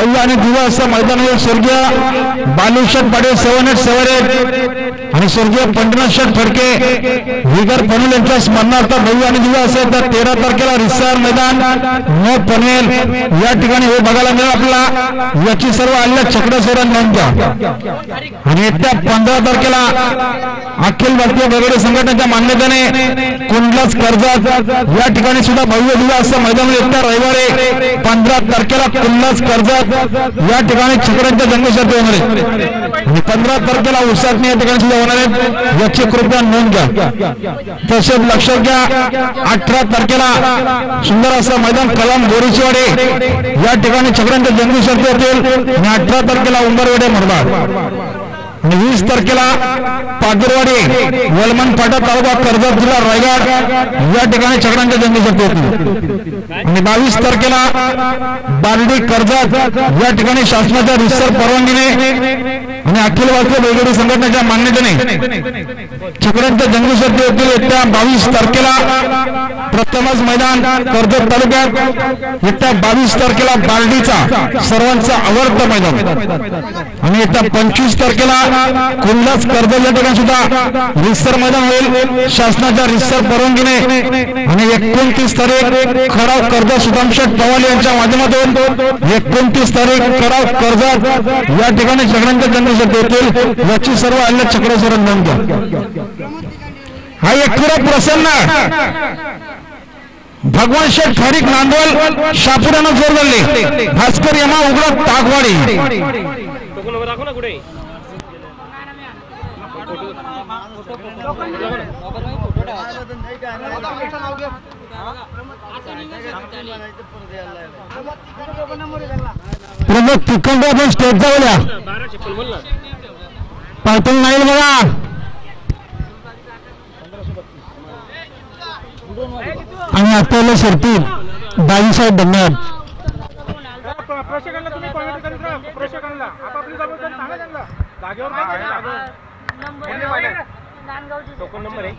भव्य आणि दिव्य असं मैदानावर स्वर्गीय बालूशेठ पाटील 787 आणि स्वर्गीय पंढरीनाथ शेठ फडके विगर पनवेल यांच्या स्मरणार्थ भव्य आणि दिव्य असेल तर 13 तारखेला रिसर मैदान नो पनवेल या ठिकाणी हे बघायला मिळेल आपल्याला। याची सर्व आल्या चक्रसोरण नोंद घ्या। आणि येत्या 15 तारखेला अखिल भारतीय बैलगाडी संघटनेच्या मान्यतेने कुंडलाच कर्जत या ठिकाणी सुद्धा भव्य दिव्य असं मैदान येत्या रविवारी 15 तारखेला कुंडलाच कर्जत या ठिकाणी छकड्यांच्या जंगशर्ती होणार आहे आणि 15 तारखेला उसाटणी या ठिकाणी सुद्धा होणार आहे। याची कृपया नोंद घ्या। तसेच लक्षात घ्या 18 तारखेला सुंदर असं मैदान कलाम बोरीचीवाडी या ठिकाणी छकड्यांच्या जंगशर्ती होतील आणि 18 तारखेला उंबरवाडी मुरबाड आणि 20 तारखेला पागरवाडी वलमन फाटा तालुका कर्जत जिल्हा रायगड या ठिकाणी छकड्यांच्या जंगशर्ती होतील आणि 22 तारखेला बार्डी कर्जत या ठिकाणी शासनाच्या रिसर परवानगीने आणि अखिल भारतीय बैलगाडी संघटनेच्या मान्यतेने छकड्यांच्या जंगशर्ती होतील। येत्या 22 तारखेला प्रथमच मैदान कर्जत तालुक्यात, येत्या 22 तारखेला बार्डीचा सर्वांचा आवडतं मैदान आणि येत्या 25 तारखेला कुंडलाच कर्जत या ठिकाणी सुद्धा रिसर मैदान होईल शासनाच्या रिसर परवानगीने आणि 29 तारीख खराव कर्जत सुदामशेठ पवार यांच्या माध्यमातून 29 तारीख खराव कर्जत या ठिकाणी छकड्यांच्या जंगशर्ती होतील। याची सर्व आल्या चक्रसोरण नोंद घ्या। हा एकपुरा प्रसन्न भगवान शेठ खारीक नांदवल शापुरानं जोर धरले भास्कर यमा उघडा ताकवाडी प्रमुख तिखंड आपण स्टेज जाऊया पाठवून नाही बघा आणि आपल्याला शर्ती 22 आहेत। धन्यवाद। प्रेक्षकांना तुम्ही कॉमेंट करीत राहा, प्रेक्षकांना आपापली जबाबदारी सांगा त्यांना जागेवर काय टोकन नंबर आहे